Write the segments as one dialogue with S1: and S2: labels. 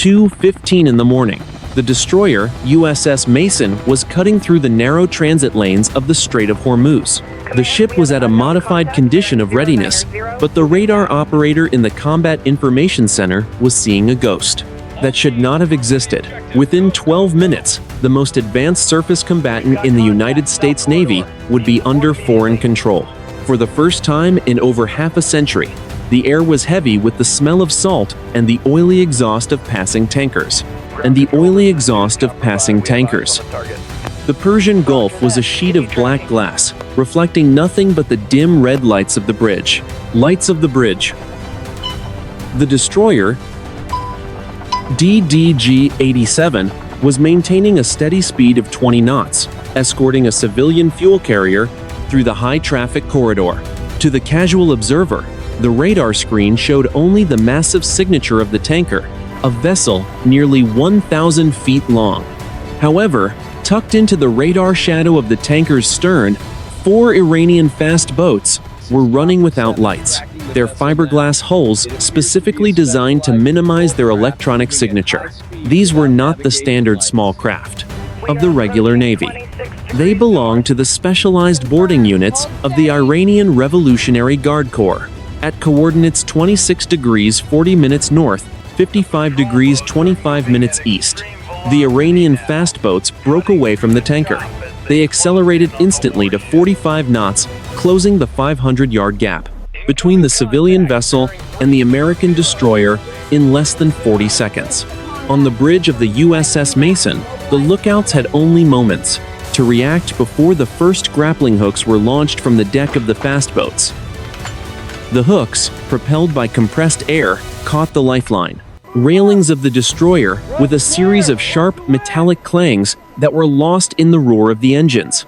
S1: 2:15 in the morning. The destroyer, USS Mason, was cutting through the narrow transit lanes of the Strait of Hormuz. The ship was at a modified condition of readiness, but the radar operator in the Combat Information Center was seeing a ghost that should not have existed. Within 12 minutes, the most advanced surface combatant in the United States Navy would be under foreign control. For the first time in over half a century, the air was heavy with the smell of salt and the oily exhaust of passing tankers. The Persian Gulf was a sheet of black glass, reflecting nothing but the dim red lights of the bridge. The destroyer, DDG-87, was maintaining a steady speed of 20 knots, escorting a civilian fuel carrier through the high-traffic corridor. To the casual observer, the radar screen showed only the massive signature of the tanker, a vessel nearly 1,000 feet long. However, tucked into the radar shadow of the tanker's stern, 4 Iranian fast boats were running without lights, their fiberglass hulls specifically designed to minimize their electronic signature. These were not the standard small craft of the regular Navy. They belonged to the specialized boarding units of the Iranian Revolutionary Guard Corps. At coordinates 26 degrees 40 minutes north, 55 degrees 25 minutes east, the Iranian fast boats broke away from the tanker. They accelerated instantly to 45 knots, closing the 500-yard gap between the civilian vessel and the American destroyer in less than 40 seconds. On the bridge of the USS Mason, the lookouts had only moments to react before the first grappling hooks were launched from the deck of the fast boats. The hooks, propelled by compressed air, caught the lifeline railings of the destroyer with a series of sharp metallic clangs that were lost in the roar of the engines.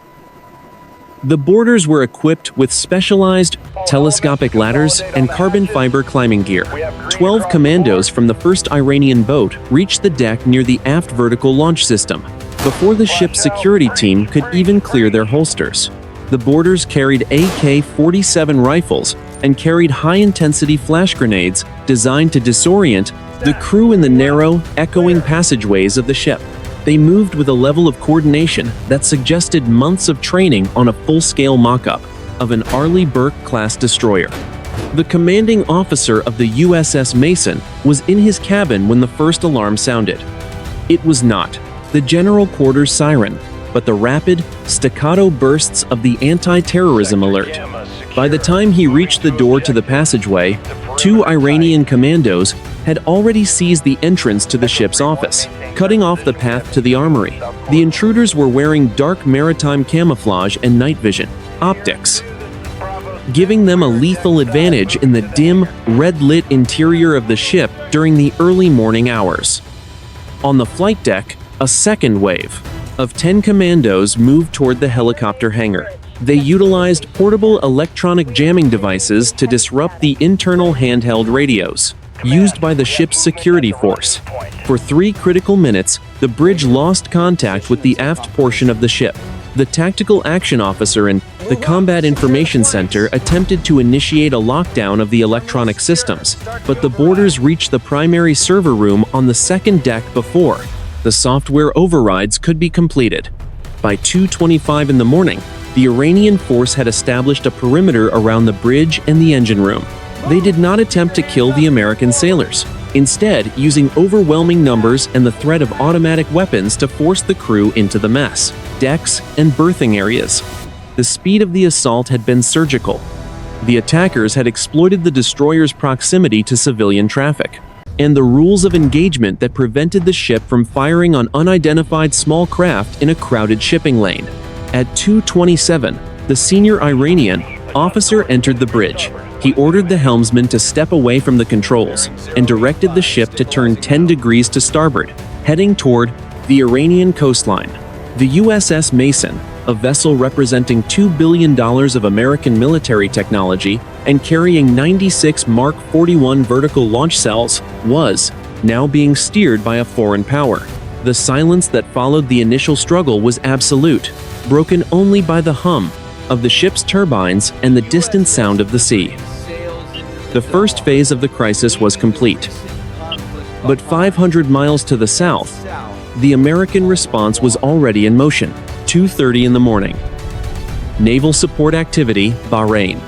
S1: The boarders were equipped with specialized telescopic ladders and carbon fiber climbing gear. 12 commandos from the first Iranian boat reached the deck near the aft vertical launch system before the ship's security team could even clear their holsters. The boarders carried AK-47 rifles and carried high-intensity flash grenades designed to disorient the crew in the narrow, echoing passageways of the ship. They moved with a level of coordination that suggested months of training on a full-scale mock-up of an Arleigh Burke-class destroyer. The commanding officer of the USS Mason was in his cabin when the first alarm sounded. It was not the general quarters siren, but the rapid, staccato bursts of the anti-terrorism alert. By the time he reached the door to the passageway, 2 Iranian commandos had already seized the entrance to the ship's office, cutting off the path to the armory. The intruders were wearing dark maritime camouflage and night vision optics, giving them a lethal advantage in the dim, red-lit interior of the ship during the early morning hours. On the flight deck, a second wave of 10 commandos moved toward the helicopter hangar. They utilized portable electronic jamming devices to disrupt the internal handheld radios used by the ship's security force. For 3 critical minutes, the bridge lost contact with the aft portion of the ship. The tactical action officer in the Combat Information Center attempted to initiate a lockdown of the electronic systems, but the boarders reached the primary server room on the second deck before the software overrides could be completed. By 2:25 in the morning, the Iranian force had established a perimeter around the bridge and the engine room. They did not attempt to kill the American sailors, instead using overwhelming numbers and the threat of automatic weapons to force the crew into the mess, decks, and berthing areas. The speed of the assault had been surgical. The attackers had exploited the destroyer's proximity to civilian traffic and the rules of engagement that prevented the ship from firing on unidentified small craft in a crowded shipping lane. At 2:27, the senior Iranian officer entered the bridge. He ordered the helmsman to step away from the controls and directed the ship to turn 10 degrees to starboard, heading toward the Iranian coastline. The USS Mason, a vessel representing $2 billion of American military technology and carrying 96 Mark 41 vertical launch cells, was now being steered by a foreign power. The silence that followed the initial struggle was absolute, broken only by the hum of the ship's turbines and the distant sound of the sea. The first phase of the crisis was complete. But 500 miles to the south, the American response was already in motion, 2:30 in the morning. Naval Support Activity, Bahrain.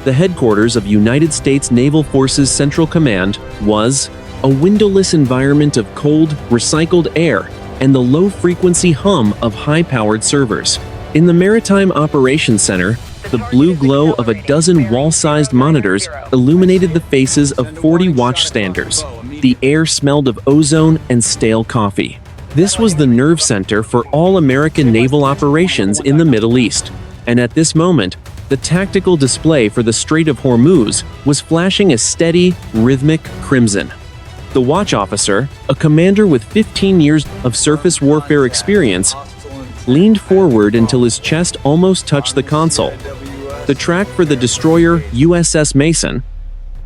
S1: The headquarters of United States Naval Forces Central Command was a windowless environment of cold, recycled air and the low-frequency hum of high-powered servers. In the Maritime Operations Center, the blue glow of a dozen wall-sized monitors illuminated the faces of 40 watchstanders. The air smelled of ozone and stale coffee. This was the nerve center for all American naval operations in the Middle East. And at this moment, the tactical display for the Strait of Hormuz was flashing a steady, rhythmic crimson. The watch officer, a commander with 15 years of surface warfare experience, leaned forward until his chest almost touched the console. The track for the destroyer USS Mason,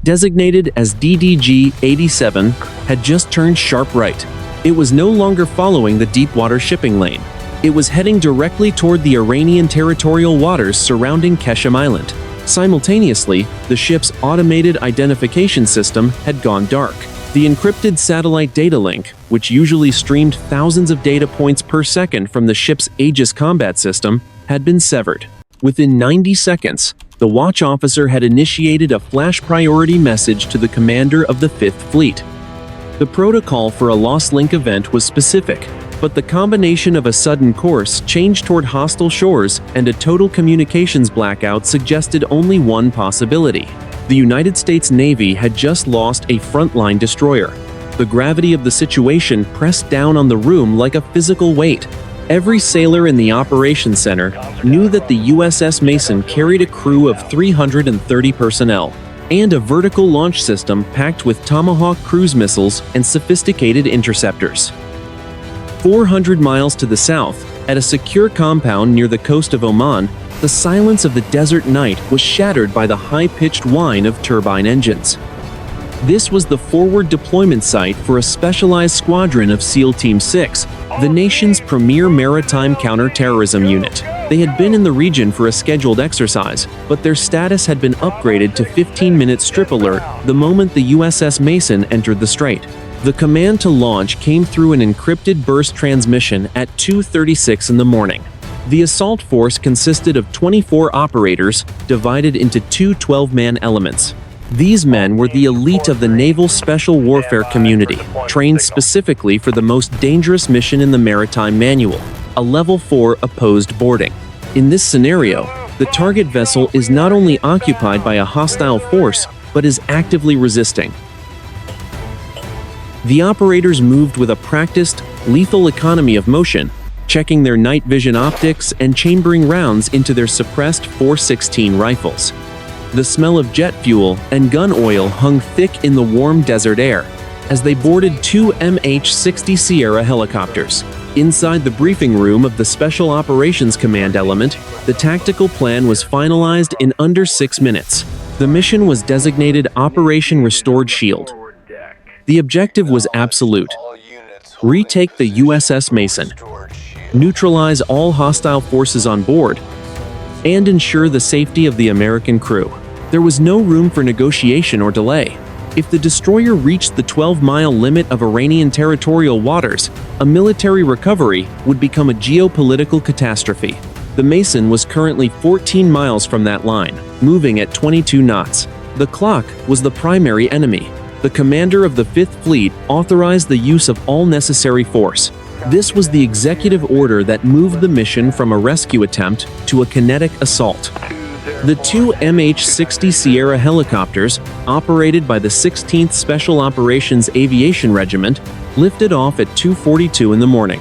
S1: designated as DDG-87, had just turned sharp right. It was no longer following the deep-water shipping lane. It was heading directly toward the Iranian territorial waters surrounding Qeshm Island. Simultaneously, the ship's automated identification system had gone dark. The encrypted satellite data link, which usually streamed thousands of data points per second from the ship's Aegis combat system, had been severed. Within 90 seconds, the watch officer had initiated a flash priority message to the commander of the Fifth Fleet. The protocol for a lost link event was specific, but the combination of a sudden course change toward hostile shores and a total communications blackout suggested only one possibility. The United States Navy had just lost a frontline destroyer. The gravity of the situation pressed down on the room like a physical weight. Every sailor in the operations center knew that the USS Mason carried a crew of 330 personnel and a vertical launch system packed with Tomahawk cruise missiles and sophisticated interceptors. 400 miles to the south, at a secure compound near the coast of Oman, the silence of the desert night was shattered by the high-pitched whine of turbine engines. This was the forward deployment site for a specialized squadron of SEAL Team 6, the nation's premier maritime counter-terrorism unit. They had been in the region for a scheduled exercise, but their status had been upgraded to 15-minute strip alert the moment the USS Mason entered the strait. The command to launch came through an encrypted burst transmission at 2:36 in the morning. The assault force consisted of 24 operators divided into two 12-man elements. These men were the elite of the naval special warfare community, trained specifically for the most dangerous mission in the maritime manual, a Level 4 opposed boarding. In this scenario, the target vessel is not only occupied by a hostile force, but is actively resisting. The operators moved with a practiced, lethal economy of motion, checking their night vision optics and chambering rounds into their suppressed .416 rifles. The smell of jet fuel and gun oil hung thick in the warm desert air as they boarded two MH-60 Sierra helicopters. Inside the briefing room of the Special Operations Command element, the tactical plan was finalized in under 6 minutes. The mission was designated Operation Restored Shield. The objective was absolute: retake the USS Mason, neutralize all hostile forces on board, and ensure the safety of the American crew. There was no room for negotiation or delay. If the destroyer reached the 12-mile limit of Iranian territorial waters, a military recovery would become a geopolitical catastrophe. The Mason was currently 14 miles from that line, moving at 22 knots. The clock was the primary enemy. The commander of the Fifth Fleet authorized the use of all necessary force. This was the executive order that moved the mission from a rescue attempt to a kinetic assault. The two MH-60 Sierra helicopters, operated by the 16th Special Operations Aviation Regiment, lifted off at 2:42 in the morning.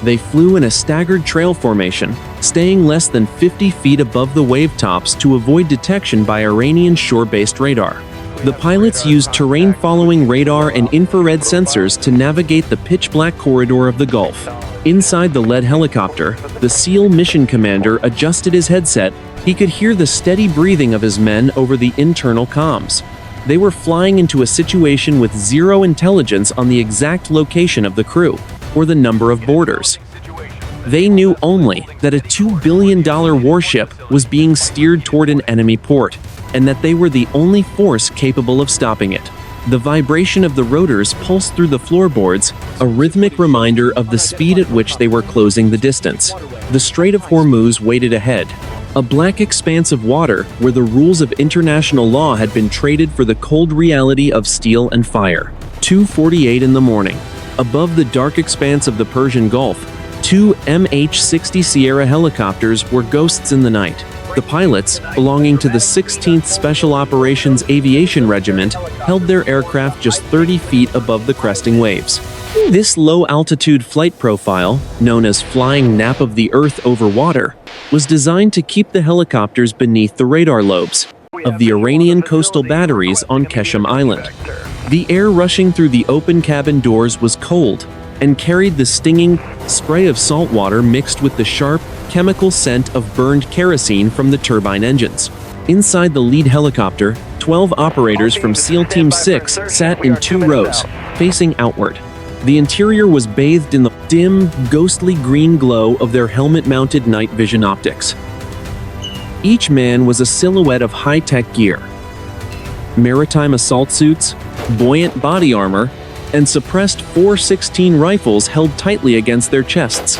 S1: They flew in a staggered trail formation, staying less than 50 feet above the wave tops to avoid detection by Iranian shore-based radar. The pilots used terrain-following radar and infrared sensors to navigate the pitch-black corridor of the Gulf. Inside the lead helicopter, the SEAL mission commander adjusted his headset. He could hear the steady breathing of his men over the internal comms. They were flying into a situation with zero intelligence on the exact location of the crew, or the number of boarders. They knew only that a $2 billion warship was being steered toward an enemy port, and that they were the only force capable of stopping it. The vibration of the rotors pulsed through the floorboards, a rhythmic reminder of the speed at which they were closing the distance. The Strait of Hormuz waited ahead, a black expanse of water where the rules of international law had been traded for the cold reality of steel and fire. 2:48 in the morning. Above the dark expanse of the Persian Gulf, two MH-60 Sierra helicopters were ghosts in the night. The pilots, belonging to the 16th Special Operations Aviation Regiment, held their aircraft just 30 feet above the cresting waves. This low-altitude flight profile, known as flying nap of the Earth over water, was designed to keep the helicopters beneath the radar lobes of the Iranian coastal batteries on Qeshm Island. The air rushing through the open cabin doors was cold and carried the stinging spray of salt water mixed with the sharp, chemical scent of burned kerosene from the turbine engines. Inside the lead helicopter, 12 operators from SEAL Team 6 sat in 2 rows, facing outward. The interior was bathed in the dim, ghostly green glow of their helmet-mounted night vision optics. Each man was a silhouette of high-tech gear. Maritime assault suits, buoyant body armor, and suppressed .416 rifles held tightly against their chests.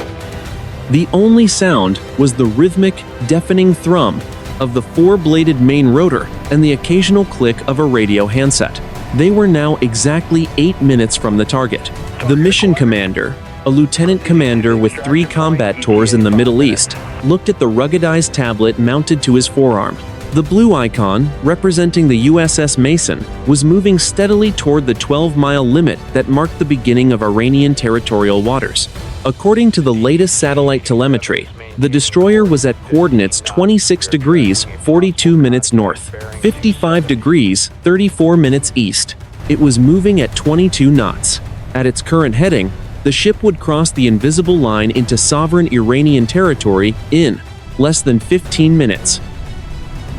S1: The only sound was the rhythmic, deafening thrum of the 4-bladed main rotor and the occasional click of a radio handset. They were now exactly 8 minutes from the target. The mission commander, a lieutenant commander with 3 combat tours in the Middle East, looked at the ruggedized tablet mounted to his forearm. The blue icon, representing the USS Mason, was moving steadily toward the 12-mile limit that marked the beginning of Iranian territorial waters. According to the latest satellite telemetry, the destroyer was at coordinates 26 degrees 42 minutes north, 55 degrees 34 minutes east. It was moving at 22 knots. At its current heading, the ship would cross the invisible line into sovereign Iranian territory in less than 15 minutes.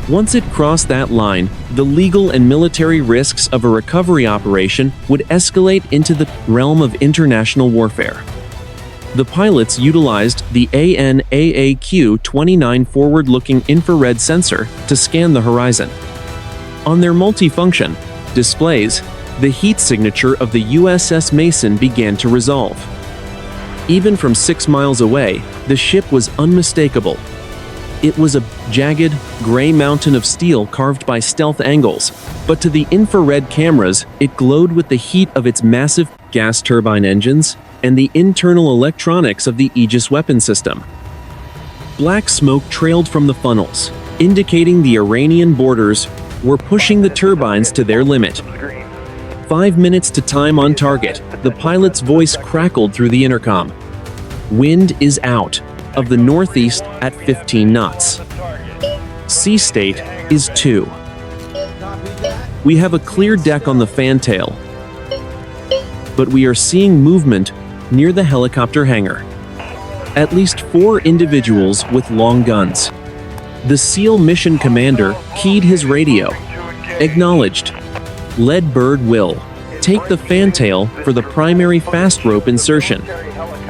S1: Once it crossed that line, the legal and military risks of a recovery operation would escalate into the realm of international warfare. The pilots utilized the AN/AAQ-29 forward-looking infrared sensor to scan the horizon. On their multifunction displays, the heat signature of the USS Mason began to resolve. Even from 6 miles away, the ship was unmistakable. It was a jagged, gray mountain of steel carved by stealth angles, but to the infrared cameras, it glowed with the heat of its massive gas turbine engines and the internal electronics of the Aegis weapon system. Black smoke trailed from the funnels, indicating the Iranian boarders were pushing the turbines to their limit. 5 minutes to time on target, the pilot's voice crackled through the intercom. Wind is out of the northeast at 15 knots. Sea state is 2. We have a clear deck on the fantail, but we are seeing movement near the helicopter hangar. At least 4 individuals with long guns. The SEAL mission commander keyed his radio. Acknowledged. Lead Bird will take the fantail for the primary fast rope insertion.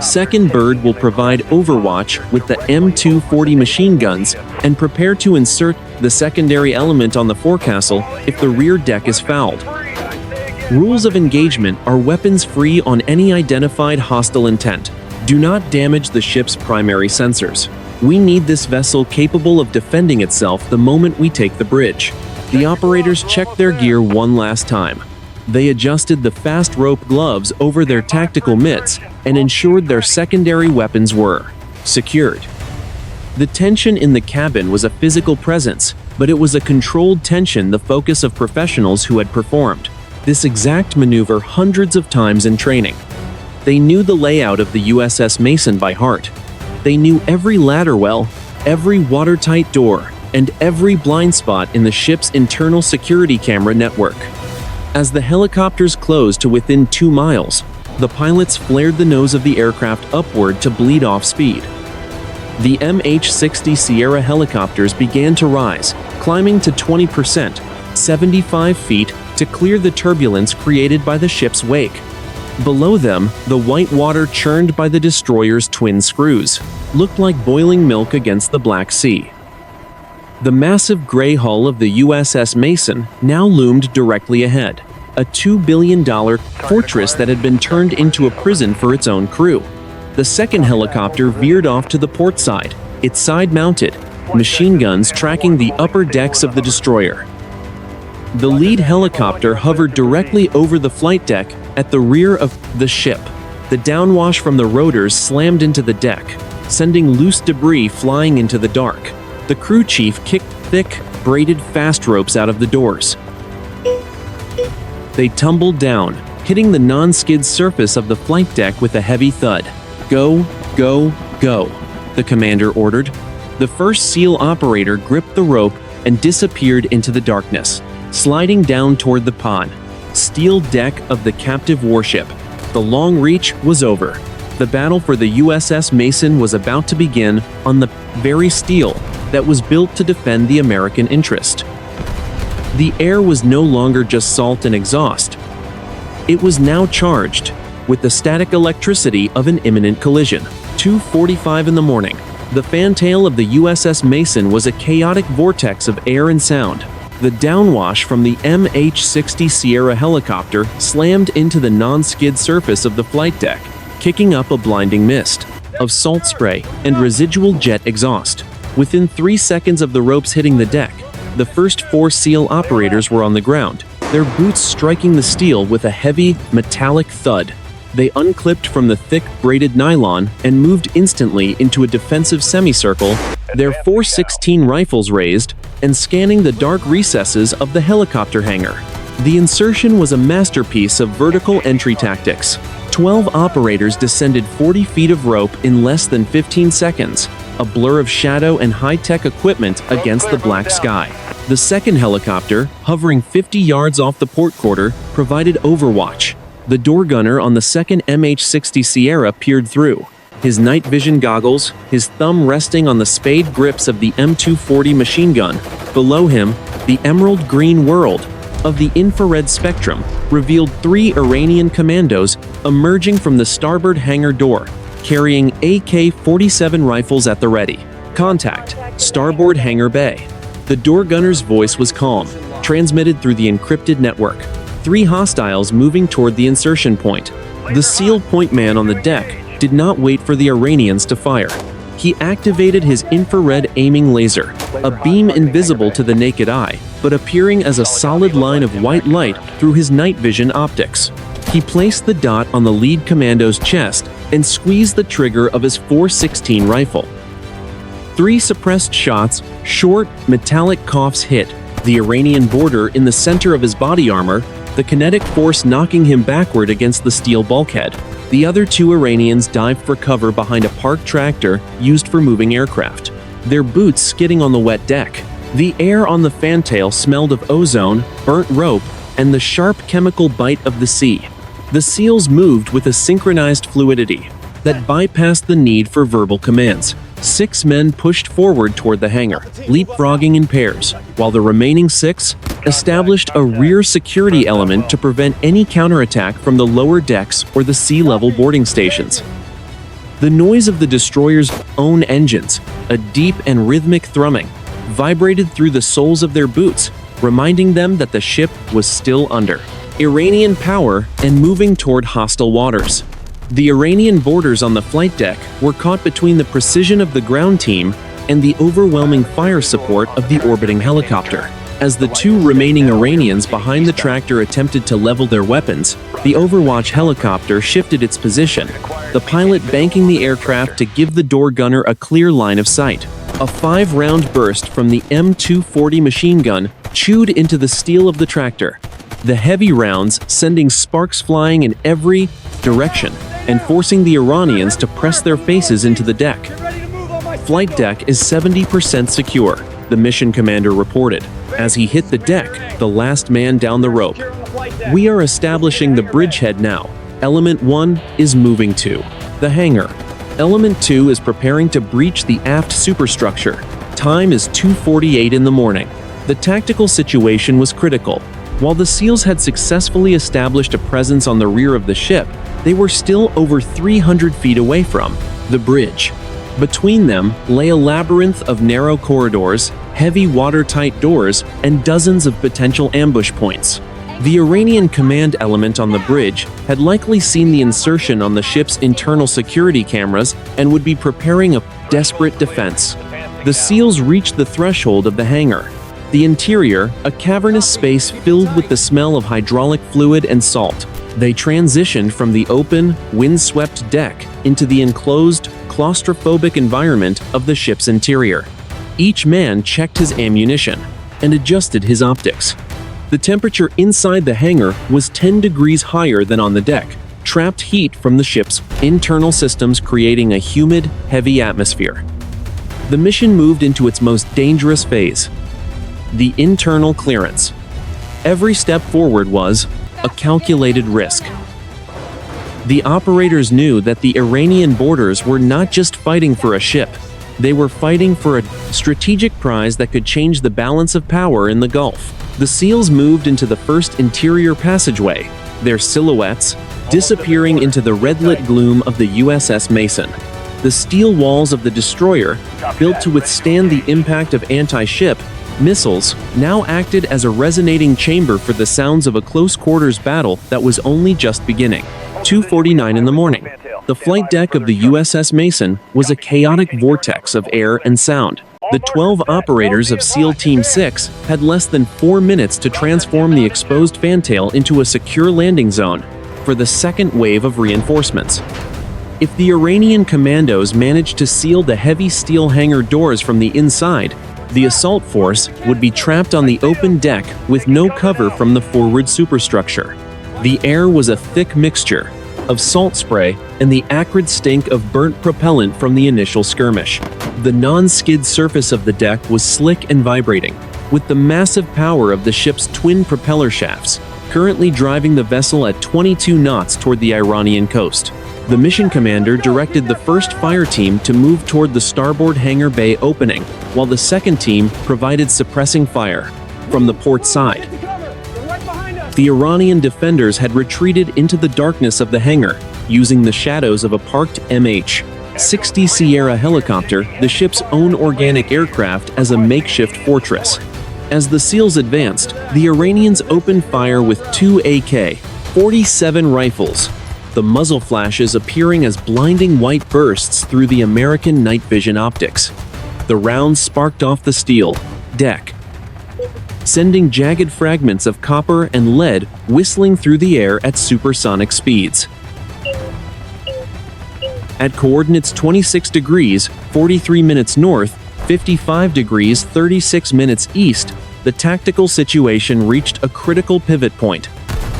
S1: Second Bird will provide overwatch with the M240 machine guns and prepare to insert the secondary element on the forecastle if the rear deck is fouled. Rules of engagement are weapons-free on any identified hostile intent. Do not damage the ship's primary sensors. We need this vessel capable of defending itself the moment we take the bridge. The operators checked their gear one last time. They adjusted the fast rope gloves over their tactical mitts and ensured their secondary weapons were secured. The tension in the cabin was a physical presence, but it was a controlled tension, the focus of professionals who had performed this exact maneuver hundreds of times in training. They knew the layout of the USS Mason by heart. They knew every ladder well, every watertight door, and every blind spot in the ship's internal security camera network. As the helicopters closed to within 2 miles, the pilots flared the nose of the aircraft upward to bleed off speed. The MH-60 Sierra helicopters began to rise, climbing to 20%, 75 feet, to clear the turbulence created by the ship's wake. Below them, the white water churned by the destroyer's twin screws looked like boiling milk against the Black Sea. The massive gray hull of the USS Mason now loomed directly ahead. a $2 billion fortress that had been turned into a prison for its own crew. The second helicopter veered off to the port side, its side-mounted machine guns tracking the upper decks of the destroyer. The lead helicopter hovered directly over the flight deck at the rear of the ship. The downwash from the rotors slammed into the deck, sending loose debris flying into the dark. The crew chief kicked thick, braided fast ropes out of the doors. They tumbled down, hitting the non-skid surface of the flight deck with a heavy thud. "Go, go, go," the commander ordered. The first SEAL operator gripped the rope and disappeared into the darkness, sliding down toward the pod. Steel deck of the captive warship. The long reach was over. The battle for the USS Mason was about to begin on the very steel that was built to defend the American interest. The air was no longer just salt and exhaust. It was now charged with the static electricity of an imminent collision. 2:45 in the morning. The fantail of the USS Mason was a chaotic vortex of air and sound. The downwash from the MH-60 Sierra helicopter slammed into the non-skid surface of the flight deck, kicking up a blinding mist of salt spray and residual jet exhaust. Within 3 seconds of the ropes hitting the deck, the first 4 SEAL operators were on the ground, their boots striking the steel with a heavy, metallic thud. They unclipped from the thick, braided nylon and moved instantly into a defensive semicircle, their .416 rifles raised and scanning the dark recesses of the helicopter hangar. The insertion was a masterpiece of vertical entry tactics. 12 operators descended 40 feet of rope in less than 15 seconds, a blur of shadow and high-tech equipment against the black sky. The second helicopter, hovering 50 yards off the port quarter, provided overwatch. The door gunner on the second MH-60 Sierra peered through, his night vision goggles, his thumb resting on the spade grips of the M240 machine gun. Below him, the emerald green world of the infrared spectrum revealed 3 Iranian commandos emerging from the starboard hangar door, carrying AK-47 rifles at the ready. "Contact, starboard hangar bay." The door gunner's voice was calm, transmitted through the encrypted network. 3 hostiles moving toward the insertion point. The SEAL point man on the deck did not wait for the Iranians to fire. He activated his infrared aiming laser, a beam invisible to the naked eye, but appearing as a solid line of white light through his night vision optics. He placed the dot on the lead commando's chest and squeezed the trigger of his .416 rifle. 3 suppressed shots, short, metallic coughs hit the Iranian border in the center of his body armor, the kinetic force knocking him backward against the steel bulkhead. The other 2 Iranians dived for cover behind a parked tractor used for moving aircraft, their boots skidding on the wet deck. The air on the fantail smelled of ozone, burnt rope, and the sharp chemical bite of the sea. The SEALs moved with a synchronized fluidity that bypassed the need for verbal commands. 6 men pushed forward toward the hangar, leapfrogging in pairs, while the remaining 6 established a rear security element to prevent any counterattack from the lower decks or the sea-level boarding stations. The noise of the destroyer's own engines, a deep and rhythmic thrumming, vibrated through the soles of their boots, reminding them that the ship was still under Iranian power and moving toward hostile waters. The Iranian boarders on the flight deck were caught between the precision of the ground team and the overwhelming fire support of the orbiting helicopter. As the 2 remaining Iranians behind the tractor attempted to level their weapons, the Overwatch helicopter shifted its position, the pilot banking the aircraft to give the door gunner a clear line of sight. A 5-round burst from the M240 machine gun chewed into the steel of the tractor, the heavy rounds sending sparks flying in every direction and forcing the Iranians to press their faces into the deck. "Flight deck is 70% secure," the mission commander reported, as he hit the deck, the last man down the rope. "We are establishing the bridgehead now. Element 1 is moving to the hangar. Element 2 is preparing to breach the aft superstructure. Time is 2:48 in the morning." The tactical situation was critical. While the SEALs had successfully established a presence on the rear of the ship, they were still over 300 feet away from the bridge. Between them lay a labyrinth of narrow corridors, heavy watertight doors, and dozens of potential ambush points. The Iranian command element on the bridge had likely seen the insertion on the ship's internal security cameras and would be preparing a desperate defense. The SEALs reached the threshold of the hangar. The interior, a cavernous space filled with the smell of hydraulic fluid and salt. They transitioned from the open, wind-swept deck into the enclosed, claustrophobic environment of the ship's interior. Each man checked his ammunition and adjusted his optics. The temperature inside the hangar was 10 degrees higher than on the deck, trapped heat from the ship's internal systems creating a humid, heavy atmosphere. The mission moved into its most dangerous phase: the internal clearance. Every step forward was a calculated risk. The operators knew that the Iranian boarders were not just fighting for a ship, they were fighting for a strategic prize that could change the balance of power in the Gulf. The SEALs moved into the first interior passageway, their silhouettes disappearing into the red-lit gloom of the USS Mason. The steel walls of the destroyer, built to withstand the impact of anti-ship missiles, now acted as a resonating chamber for the sounds of a close-quarters battle that was only just beginning. 2:49 in the morning. The flight deck of the USS Mason was a chaotic vortex of air and sound. The 12 operators of SEAL Team 6 had less than 4 minutes to transform the exposed fantail into a secure landing zone for the second wave of reinforcements. If the Iranian commandos managed to seal the heavy steel hangar doors from the inside, the assault force would be trapped on the open deck with no cover from the forward superstructure. The air was a thick mixture of salt spray and the acrid stink of burnt propellant from the initial skirmish. The non-skid surface of the deck was slick and vibrating, with the massive power of the ship's twin propeller shafts currently driving the vessel at 22 knots toward the Iranian coast. The mission commander directed the first fire team to move toward the starboard hangar bay opening, while the second team provided suppressing fire from the port side. The Iranian defenders had retreated into the darkness of the hangar, using the shadows of a parked MH-60 Sierra helicopter, the ship's own organic aircraft, as a makeshift fortress. As the SEALs advanced, the Iranians opened fire with 2 AK-47 rifles, the muzzle flashes appearing as blinding white bursts through the American night vision optics. The rounds sparked off the steel deck, sending jagged fragments of copper and lead whistling through the air at supersonic speeds. At coordinates 26 degrees, 43 minutes north, 55 degrees, 36 minutes east, the tactical situation reached a critical pivot point.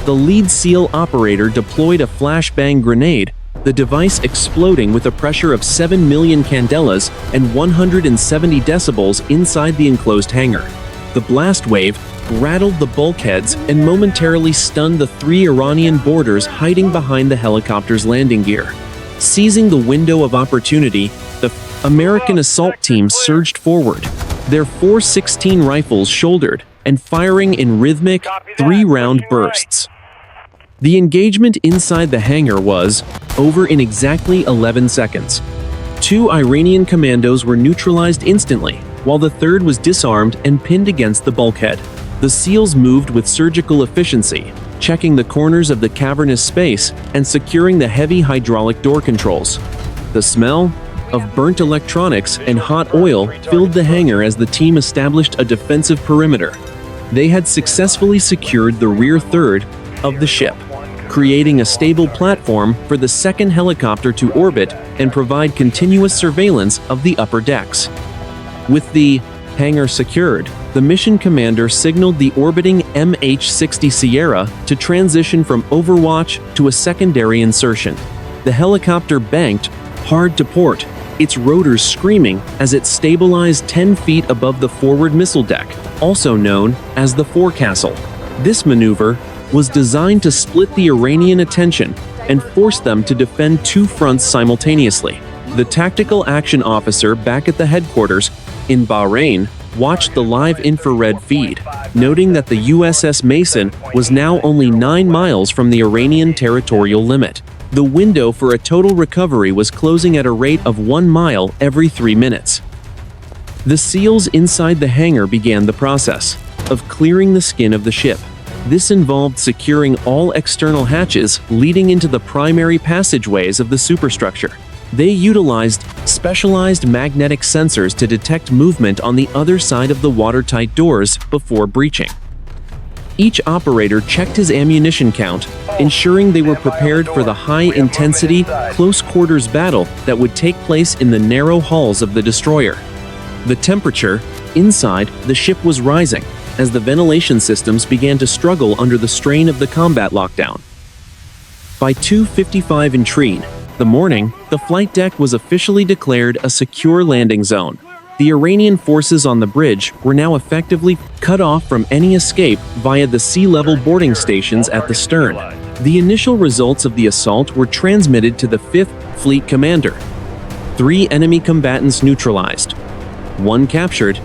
S1: The lead SEAL operator deployed a flashbang grenade, the device exploding with a pressure of 7 million candelas and 170 decibels inside the enclosed hangar. The blast wave rattled the bulkheads and momentarily stunned the 3 Iranian boarders hiding behind the helicopter's landing gear. Seizing the window of opportunity, the American assault team surged forward, their 4.16 rifles shouldered and firing in rhythmic 3-round bursts. The engagement inside the hangar was over in exactly 11 seconds. 2 Iranian commandos were neutralized instantly, while the third was disarmed and pinned against the bulkhead. The SEALs moved with surgical efficiency, checking the corners of the cavernous space and securing the heavy hydraulic door controls. The smell of burnt electronics and hot oil filled the hangar as the team established a defensive perimeter. They had successfully secured the rear third of the ship, creating a stable platform for the second helicopter to orbit and provide continuous surveillance of the upper decks. With the hangar secured, the mission commander signaled the orbiting MH-60 Sierra to transition from overwatch to a secondary insertion. The helicopter banked hard to port, its rotors screaming as it stabilized 10 feet above the forward missile deck, also known as the forecastle. This maneuver was designed to split the Iranian attention and force them to defend 2 fronts simultaneously. The tactical action officer back at the headquarters in Bahrain watched the live infrared feed, noting that the USS Mason was now only 9 miles from the Iranian territorial limit. The window for a total recovery was closing at a rate of 1 mile every 3 minutes. The SEALs inside the hangar began the process of clearing the skin of the ship. This involved securing all external hatches leading into the primary passageways of the superstructure. They utilized specialized magnetic sensors to detect movement on the other side of the watertight doors before breaching. Each operator checked his ammunition count, ensuring they were prepared for the high-intensity, close-quarters battle that would take place in the narrow hulls of the destroyer. The temperature inside the ship was rising as the ventilation systems began to struggle under the strain of the combat lockdown. By 2:55 in the morning, the flight deck was officially declared a secure landing zone. The Iranian forces on the bridge were now effectively cut off from any escape via the sea-level boarding stations at the stern. The initial results of the assault were transmitted to the 5th Fleet Commander. 3 enemy combatants neutralized, 1 captured,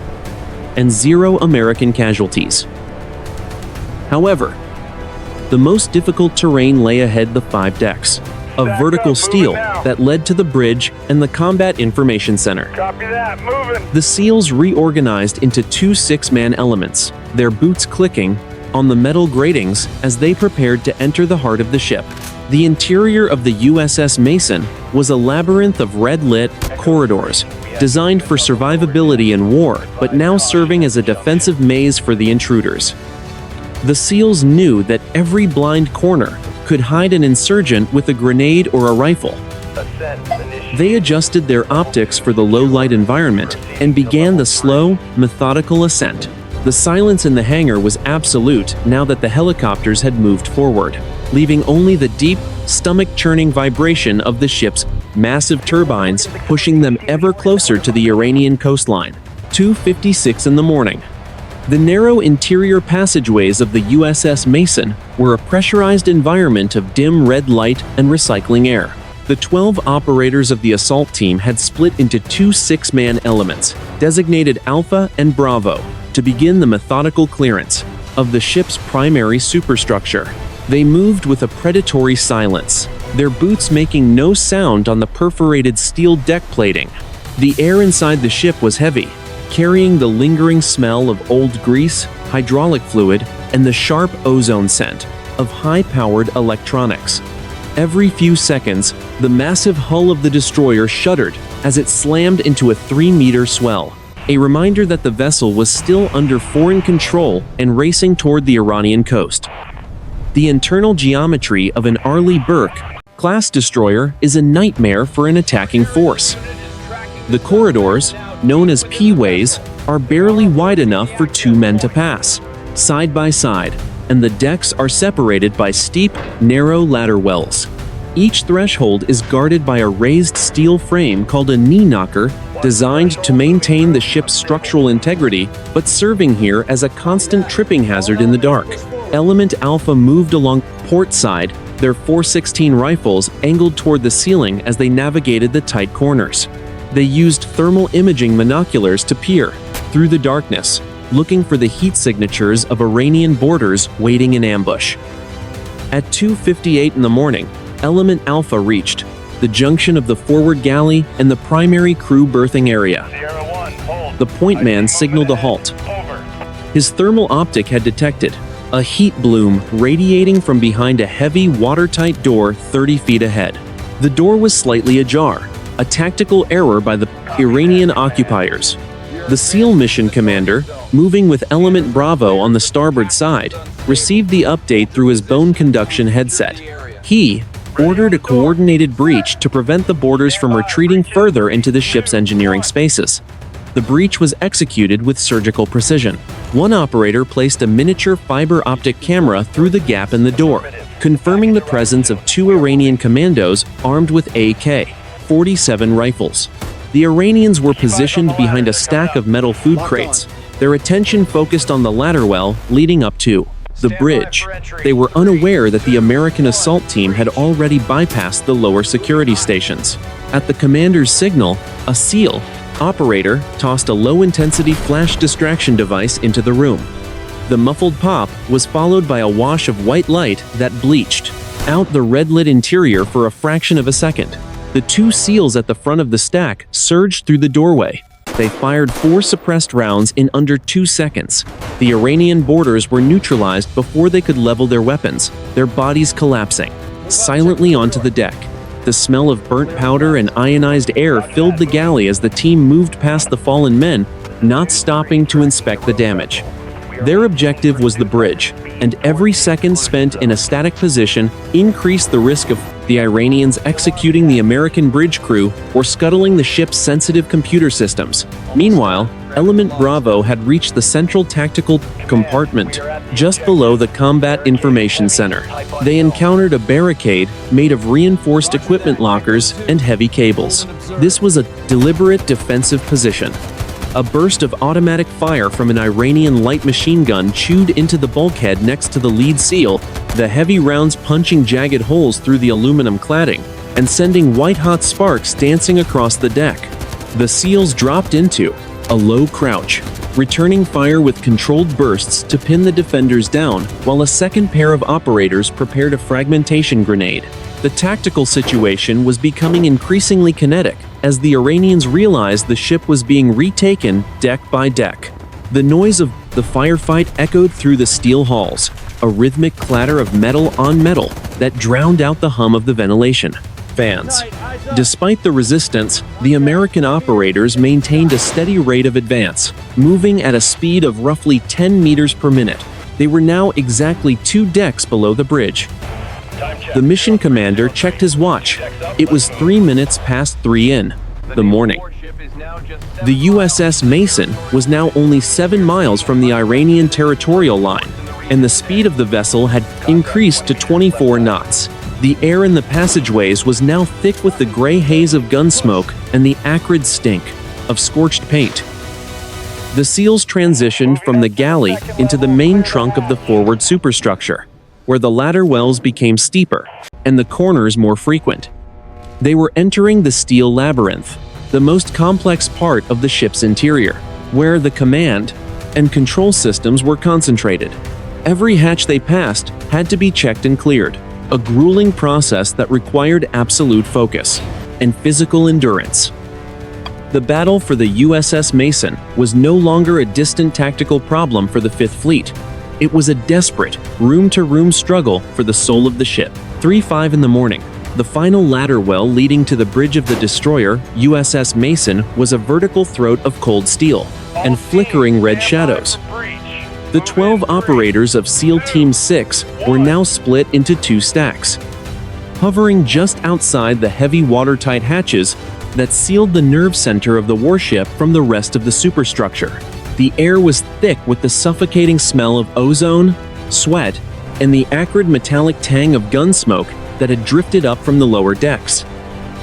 S1: and 0 American casualties. However, the most difficult terrain lay ahead: the 5 decks of vertical steel that led to the bridge and the Combat Information Center.
S2: Copy that, moving.
S1: The SEALs reorganized into 2 6-man elements, their boots clicking on the metal gratings as they prepared to enter the heart of the ship. The interior of the USS Mason was a labyrinth of red-lit corridors, designed for survivability in war, but now serving as a defensive maze for the intruders. The SEALs knew that every blind corner could hide an insurgent with a grenade or a rifle. They adjusted their optics for the low-light environment and began the slow, methodical ascent. The silence in the hangar was absolute now that the helicopters had moved forward, leaving only the deep, stomach-churning vibration of the ship's massive turbines pushing them ever closer to the Iranian coastline. 2:56 in the morning. The narrow interior passageways of the USS Mason were a pressurized environment of dim red light and recycling air. The 12 operators of the assault team had split into 2 6-man elements, designated Alpha and Bravo, to begin the methodical clearance of the ship's primary superstructure. They moved with a predatory silence, their boots making no sound on the perforated steel deck plating. The air inside the ship was heavy, carrying the lingering smell of old grease, hydraulic fluid, and the sharp ozone scent of high-powered electronics. Every few seconds, the massive hull of the destroyer shuddered as it slammed into a 3-meter swell, a reminder that the vessel was still under foreign control and racing toward the Iranian coast. The internal geometry of an Arleigh Burke-class destroyer is a nightmare for an attacking force. The corridors, known as P-ways, are barely wide enough for 2 men to pass, side by side, and the decks are separated by steep, narrow ladder wells. Each threshold is guarded by a raised steel frame called a knee knocker, designed to maintain the ship's structural integrity, but serving here as a constant tripping hazard in the dark. Element Alpha moved along port side, their .416 rifles angled toward the ceiling as they navigated the tight corners. They used thermal imaging binoculars to peer through the darkness, looking for the heat signatures of Iranian boarders waiting in ambush. At 2:58 in the morning, Element Alpha reached the junction of the forward galley and the primary crew berthing area. The point man signaled a halt. His thermal optic had detected a heat bloom radiating from behind a heavy, watertight door 30 feet ahead. The door was slightly ajar, a tactical error by the Iranian occupiers. The SEAL mission commander, moving with Element Bravo on the starboard side, received the update through his bone conduction headset. He ordered a coordinated breach to prevent the boarders from retreating further into the ship's engineering spaces. The breach was executed with surgical precision. One operator placed a miniature fiber optic camera through the gap in the door, confirming the presence of 2 Iranian commandos armed with AK-47 rifles. The Iranians were positioned behind a stack of metal food crates, their attention focused on the ladder well leading up to the bridge. They were unaware that the American assault team had already bypassed the lower security stations. At the commander's signal, a SEAL operator tossed a low-intensity flash distraction device into the room. The muffled pop was followed by a wash of white light that bleached out the red-lit interior for a fraction of a second. The 2 SEALs at the front of the stack surged through the doorway, They fired 4 suppressed rounds in under 2 seconds. The Iranian boarders were neutralized before they could level their weapons, their bodies collapsing silently onto the deck. The smell of burnt powder and ionized air filled the galley as the team moved past the fallen men, not stopping to inspect the damage. Their objective was the bridge, and every second spent in a static position increased the risk of the Iranians executing the American bridge crew or scuttling the ship's sensitive computer systems. Meanwhile, Element Bravo had reached the central tactical compartment just below the Combat Information Center. They encountered a barricade made of reinforced equipment lockers and heavy cables. This was a deliberate defensive position. A burst of automatic fire from an Iranian light machine gun chewed into the bulkhead next to the lead seal, the heavy rounds punching jagged holes through the aluminum cladding and sending white-hot sparks dancing across the deck. The seals dropped into a low crouch, returning fire with controlled bursts to pin the defenders down, while a second pair of operators prepared a fragmentation grenade. The tactical situation was becoming increasingly kinetic as the Iranians realized the ship was being retaken deck by deck. The noise of the firefight echoed through the steel halls, a rhythmic clatter of metal on metal that drowned out the hum of the ventilation fans. Despite the resistance, the American operators maintained a steady rate of advance, moving at a speed of roughly 10 meters per minute. They were now exactly 2 decks below the bridge. The mission commander checked his watch. It was 3 minutes past 3 in the morning. The USS Mason was now only 7 miles from the Iranian territorial line, and the speed of the vessel had increased to 24 knots. The air in the passageways was now thick with the gray haze of gun smoke and the acrid stink of scorched paint. The SEALs transitioned from the galley into the main trunk of the forward superstructure, where the ladder wells became steeper and the corners more frequent. They were entering the steel labyrinth, the most complex part of the ship's interior, where the command and control systems were concentrated. Every hatch they passed had to be checked and cleared, a grueling process that required absolute focus and physical endurance. The battle for the USS Mason was no longer a distant tactical problem for the Fifth Fleet. It was a desperate, room-to-room struggle for the soul of the ship. 3:05 in the morning, the final ladder well leading to the bridge of the destroyer, USS Mason, was a vertical throat of cold steel and flickering red shadows. The 12 operators of SEAL Team 6 were now split into 2 stacks, hovering just outside the heavy watertight hatches that sealed the nerve center of the warship from the rest of the superstructure. The air was thick with the suffocating smell of ozone, sweat, and the acrid metallic tang of gun smoke that had drifted up from the lower decks.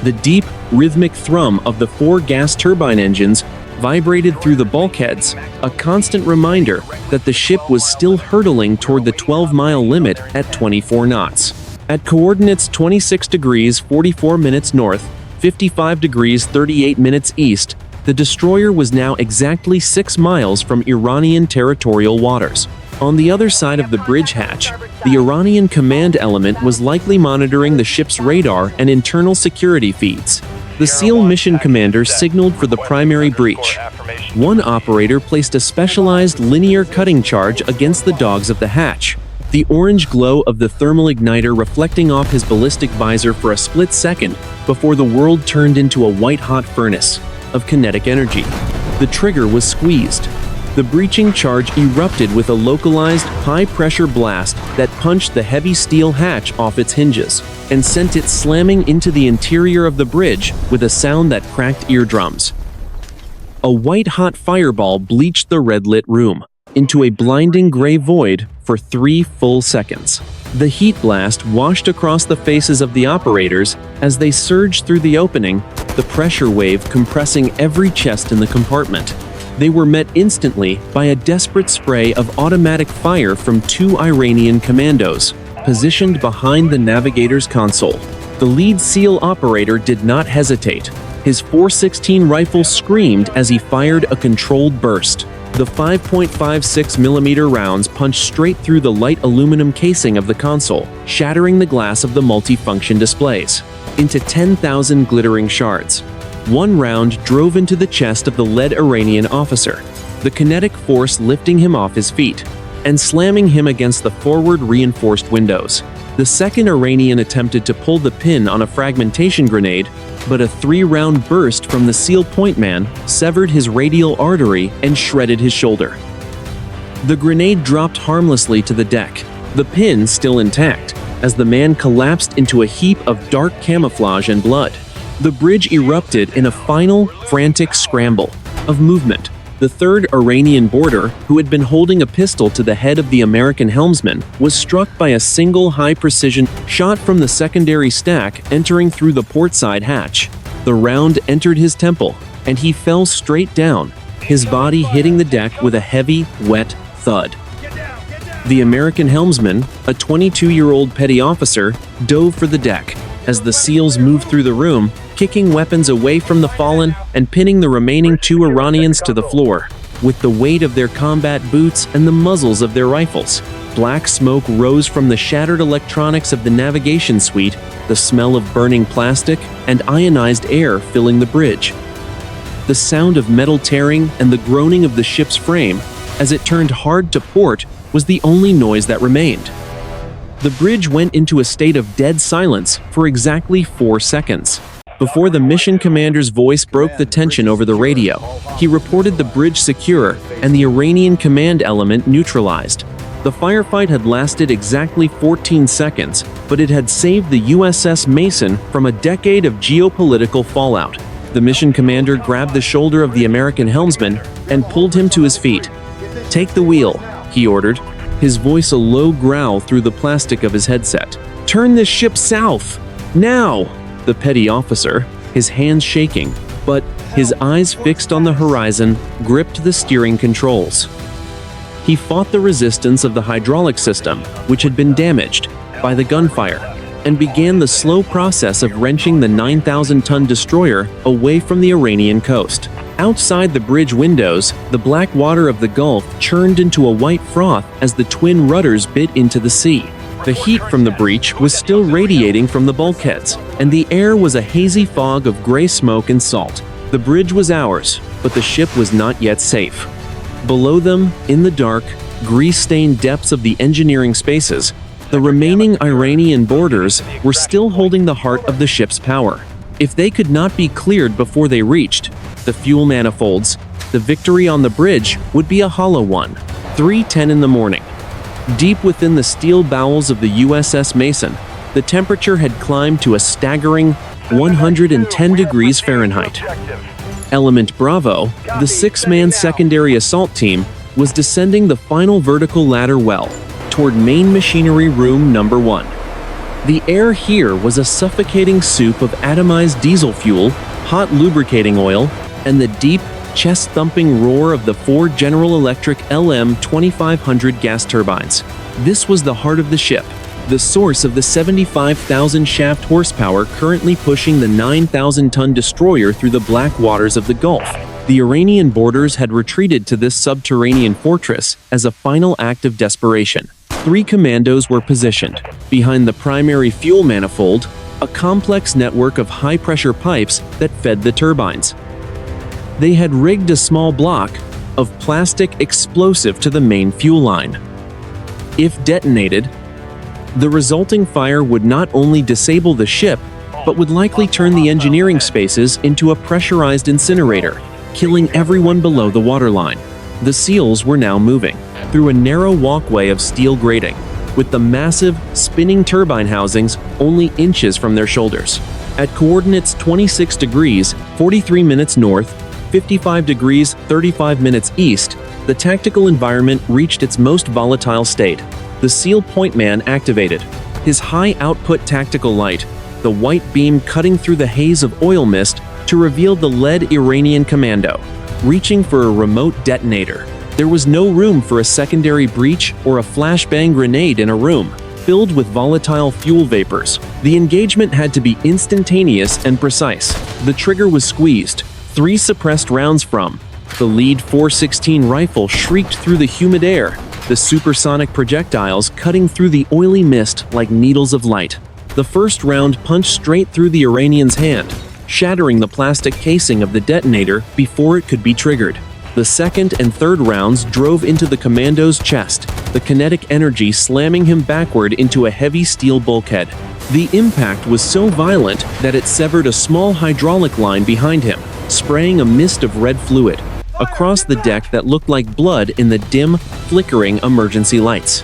S1: The deep, rhythmic thrum of the 4 gas turbine engines vibrated through the bulkheads, a constant reminder that the ship was still hurtling toward the 12-mile limit at 24 knots. At coordinates 26 degrees 44 minutes north, 55 degrees 38 minutes east, the destroyer was now exactly 6 miles from Iranian territorial waters. On the other side of the bridge hatch, the Iranian command element was likely monitoring the ship's radar and internal security feeds. The SEAL mission commander signaled for the primary breach. One operator placed a specialized linear cutting charge against the dogs of the hatch, the orange glow of the thermal igniter reflecting off his ballistic visor for a split second before the world turned into a white-hot furnace of kinetic energy. The trigger was squeezed. The breaching charge erupted with a localized, high-pressure blast that punched the heavy steel hatch off its hinges and sent it slamming into the interior of the bridge with a sound that cracked eardrums. A white-hot fireball bleached the red-lit room into a blinding gray void for 3 full seconds. The heat blast washed across the faces of the operators as they surged through the opening, the pressure wave compressing every chest in the compartment. They were met instantly by a desperate spray of automatic fire from 2 Iranian commandos, positioned behind the navigator's console. The lead SEAL operator did not hesitate. His .416 rifle screamed as he fired a controlled burst. The 5.56mm rounds punched straight through the light aluminum casing of the console, shattering the glass of the multifunction displays into 10,000 glittering shards. One round drove into the chest of the lead Iranian officer, the kinetic force lifting him off his feet and slamming him against the forward reinforced windows. The second Iranian attempted to pull the pin on a fragmentation grenade, but a 3-round burst from the seal point man severed his radial artery and shredded his shoulder. The grenade dropped harmlessly to the deck, the pin still intact, as the man collapsed into a heap of dark camouflage and blood. The bridge erupted in a final, frantic scramble of movement. The third Iranian boarder, who had been holding a pistol to the head of the American helmsman, was struck by a single high-precision shot from the secondary stack entering through the portside hatch. The round entered his temple, and he fell straight down, his body hitting the deck with a heavy, wet thud. The American helmsman, a 22-year-old petty officer, dove for the deck as the SEALs moved through the room, kicking weapons away from the fallen and pinning the remaining 2 Iranians to the floor. With the weight of their combat boots and the muzzles of their rifles, black smoke rose from the shattered electronics of the navigation suite, the smell of burning plastic and ionized air filling the bridge. The sound of metal tearing and the groaning of the ship's frame as it turned hard to port was the only noise that remained. The bridge went into a state of dead silence for exactly 4 seconds. Before the mission commander's voice broke the tension over the radio, he reported the bridge secure and the Iranian command element neutralized. The firefight had lasted exactly 14 seconds, but it had saved the USS Mason from a decade of geopolitical fallout. The mission commander grabbed the shoulder of the American helmsman and pulled him to his feet. "Take the wheel," he ordered, his voice a low growl through the plastic of his headset. "Turn this ship south! Now!" The petty officer, his hands shaking, but his eyes fixed on the horizon, gripped the steering controls. He fought the resistance of the hydraulic system, which had been damaged by the gunfire, and began the slow process of wrenching the 9,000-ton destroyer away from the Iranian coast. Outside the bridge windows, the black water of the Gulf churned into a white froth as the twin rudders bit into the sea. The heat from the breach was still radiating from the bulkheads, and the air was a hazy fog of gray smoke and salt. The bridge was ours, but the ship was not yet safe. Below them, in the dark, grease-stained depths of the engineering spaces, the remaining Iranian boarders were still holding the heart of the ship's power. If they could not be cleared before they reached the fuel manifolds, the victory on the bridge would be a hollow one. 3:10 in the morning. Deep within the steel bowels of the USS Mason, the temperature had climbed to a staggering 110 degrees Fahrenheit. Element Bravo, the 6-man secondary assault team, was descending the final vertical ladder well toward main machinery room number 1. The air here was a suffocating soup of atomized diesel fuel, hot lubricating oil, and the deep, chest-thumping roar of the 4 General Electric LM-2500 gas turbines. This was the heart of the ship, the source of the 75,000 shaft horsepower currently pushing the 9,000-ton destroyer through the black waters of the Gulf. The Iranian boarders had retreated to this subterranean fortress as a final act of desperation. 3 commandos were positioned behind the primary fuel manifold, a complex network of high-pressure pipes that fed the turbines. They had rigged a small block of plastic explosive to the main fuel line. If detonated, the resulting fire would not only disable the ship, but would likely turn the engineering spaces into a pressurized incinerator, killing everyone below the waterline. The SEALs were now moving through a narrow walkway of steel grating, with the massive, spinning turbine housings only inches from their shoulders. At coordinates 26 degrees, 43 minutes north, 55 degrees, 35 minutes east, the tactical environment reached its most volatile state. The SEAL point man activated his high-output tactical light, the white beam cutting through the haze of oil mist to reveal the lead Iranian commando, reaching for a remote detonator. There was no room for a secondary breach or a flashbang grenade in a room filled with volatile fuel vapors. The engagement had to be instantaneous and precise. The trigger was squeezed. 3 suppressed rounds from the lead .416 rifle shrieked through the humid air, the supersonic projectiles cutting through the oily mist like needles of light. The first round punched straight through the Iranian's hand, shattering the plastic casing of the detonator before it could be triggered. The second and third rounds drove into the commando's chest, the kinetic energy slamming him backward into a heavy steel bulkhead. The impact was so violent that it severed a small hydraulic line behind him, spraying a mist of red fluid across the deck that looked like blood in the dim, flickering emergency lights.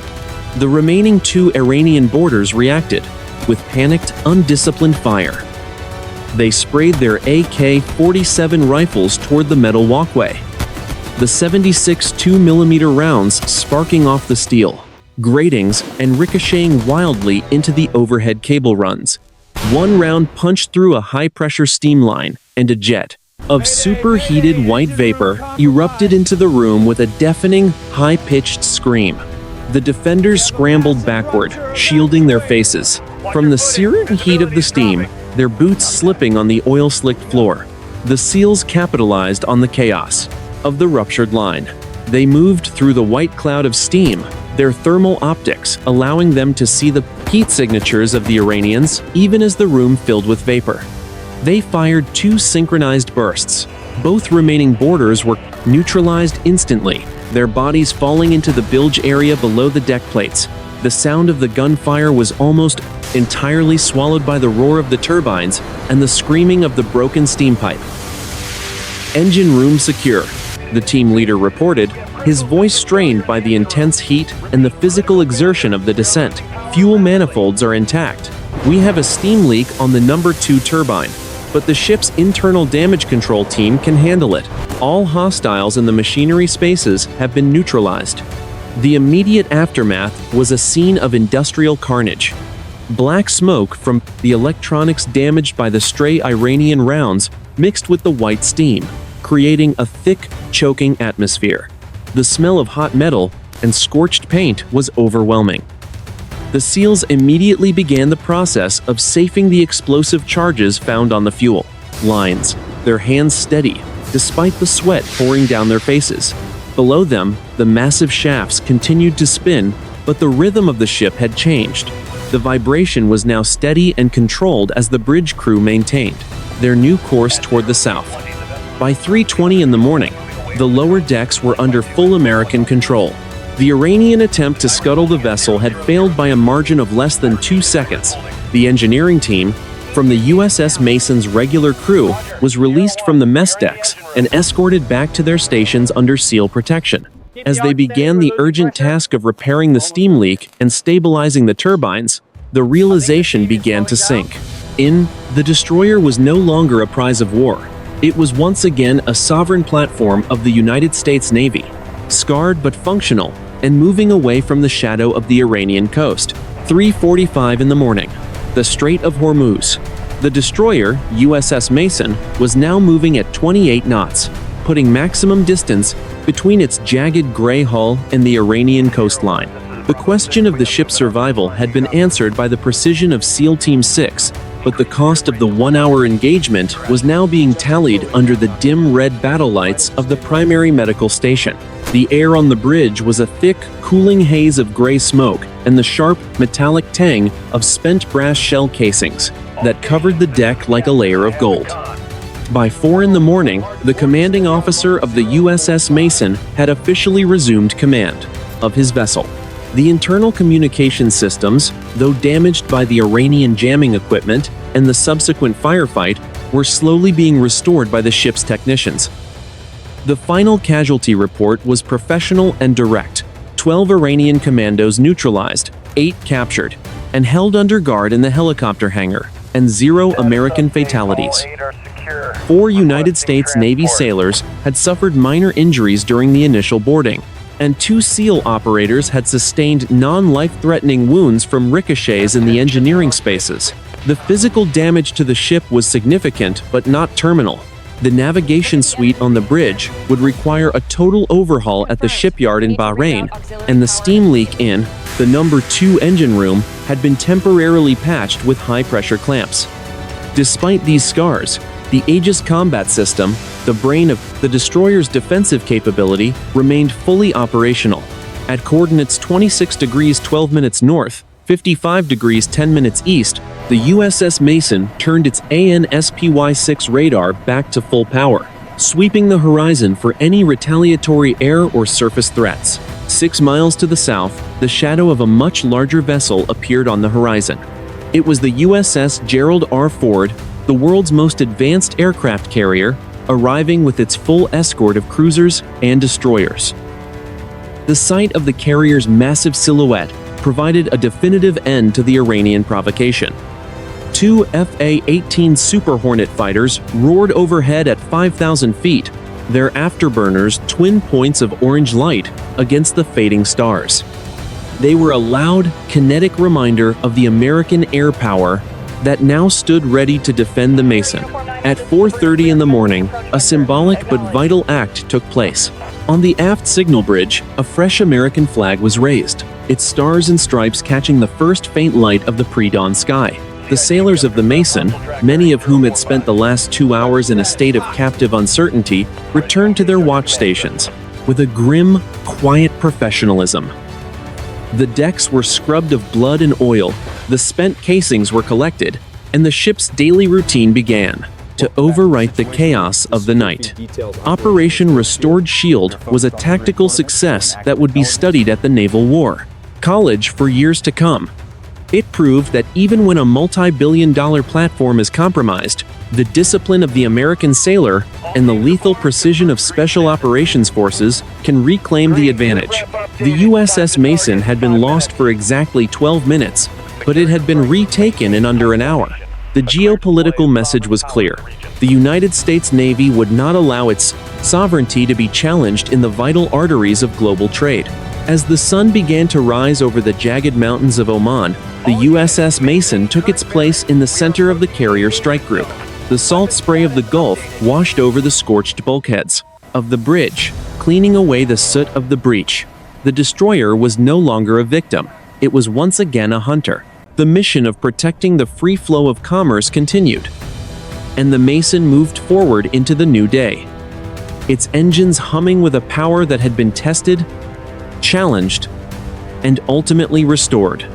S1: The remaining 2 Iranian boarders reacted with panicked, undisciplined fire. They sprayed their AK-47 rifles toward the metal walkway, the 76 2mm rounds sparking off the steel, gratings, and ricocheting wildly into the overhead cable runs. One round punched through a high-pressure steam line, and a jet of superheated white vapor erupted into the room with a deafening, high-pitched scream. The defenders scrambled backward, shielding their faces from the searing heat of the steam, their boots slipping on the oil-slicked floor. The SEALs capitalized on the chaos of the ruptured line. They moved through the white cloud of steam, their thermal optics allowing them to see the heat signatures of the Iranians even as the room filled with vapor. They fired 2 synchronized bursts. Both remaining boarders were neutralized instantly, their bodies falling into the bilge area below the deck plates. The sound of the gunfire was almost entirely swallowed by the roar of the turbines and the screaming of the broken steam pipe. "Engine room secure," the team leader reported, his voice strained by the intense heat and the physical exertion of the descent. "Fuel manifolds are intact. We have a steam leak on the number 2 turbine, but the ship's internal damage control team can handle it. All hostiles in the machinery spaces have been neutralized." The immediate aftermath was a scene of industrial carnage. Black smoke from the electronics damaged by the stray Iranian rounds mixed with the white steam, creating a thick, choking atmosphere. The smell of hot metal and scorched paint was overwhelming. The SEALs immediately began the process of safing the explosive charges found on the fuel lines, their hands steady, despite the sweat pouring down their faces. Below them, the massive shafts continued to spin, but the rhythm of the ship had changed. The vibration was now steady and controlled as the bridge crew maintained their new course toward the south. By 3:20 in the morning, the lower decks were under full American control. The Iranian attempt to scuttle the vessel had failed by a margin of less than 2 seconds. The engineering team from the USS Mason's regular crew was released from the mess decks and escorted back to their stations under SEAL protection. As they began the urgent task of repairing the steam leak and stabilizing the turbines, the realization began to sink in. The destroyer was no longer a prize of war. It was once again a sovereign platform of the United States Navy, scarred but functional, and moving away from the shadow of the Iranian coast. 3:45 in the morning. The Strait of Hormuz. The destroyer, USS Mason, was now moving at 28 knots, putting maximum distance between its jagged gray hull and the Iranian coastline. The question of the ship's survival had been answered by the precision of SEAL Team 6, but the cost of the 1-hour engagement was now being tallied under the dim red battle lights of the primary medical station. The air on the bridge was a thick, cooling haze of gray smoke and the sharp, metallic tang of spent brass shell casings that covered the deck like a layer of gold. By 4 in the morning, the commanding officer of the USS Mason had officially resumed command of his vessel. The internal communication systems, though damaged by the Iranian jamming equipment and the subsequent firefight, were slowly being restored by the ship's technicians. The final casualty report was professional and direct. 12 Iranian commandos neutralized, 8 captured, and held under guard in the helicopter hangar, and 0 American fatalities. 4 United States Navy sailors had suffered minor injuries during the initial boarding, and 2 SEAL operators had sustained non-life-threatening wounds from ricochets in the engineering spaces. The physical damage to the ship was significant but not terminal. The navigation suite on the bridge would require a total overhaul at the shipyard in Bahrain, and the steam leak in the number 2 engine room had been temporarily patched with high-pressure clamps. Despite these scars, the Aegis combat system, the brain of the destroyer's defensive capability, remained fully operational. At coordinates 26 degrees 12 minutes north, 55 degrees 10 minutes east, the USS Mason turned its ANSPY-6 radar back to full power, sweeping the horizon for any retaliatory air or surface threats. 6 miles to the south, the shadow of a much larger vessel appeared on the horizon. It was the USS Gerald R. Ford, the world's most advanced aircraft carrier, arriving with its full escort of cruisers and destroyers. The sight of the carrier's massive silhouette provided a definitive end to the Iranian provocation. 2 Fa-18 Super Hornet fighters roared overhead at 5,000 feet, their afterburners twin points of orange light against the fading stars. They were a loud, kinetic reminder of the American air power that now stood ready to defend the Mason. At 4:30 in the morning, a symbolic but vital act took place. On the aft signal bridge, a fresh American flag was raised, its stars and stripes catching the first faint light of the pre-dawn sky. The sailors of the Mason, many of whom had spent the last 2 hours in a state of captive uncertainty, returned to their watch stations with a grim, quiet professionalism. The decks were scrubbed of blood and oil, the spent casings were collected, and the ship's daily routine began to overwrite the chaos of the night. Operation Restored Shield was a tactical success that would be studied at the Naval War College for years to come. It proved that even when a multi-billion-dollar platform is compromised, the discipline of the American sailor and the lethal precision of Special Operations Forces can reclaim the advantage. The USS Mason had been lost for exactly 12 minutes, but it had been retaken in under an hour. The geopolitical message was clear. The United States Navy would not allow its sovereignty to be challenged in the vital arteries of global trade. As the sun began to rise over the jagged mountains of Oman, the USS Mason took its place in the center of the carrier strike group. The salt spray of the Gulf washed over the scorched bulkheads of the bridge, cleaning away the soot of the breach. The destroyer was no longer a victim. It was once again a hunter. The mission of protecting the free flow of commerce continued, and the Mason moved forward into the new day, its engines humming with a power that had been tested, challenged, and ultimately restored.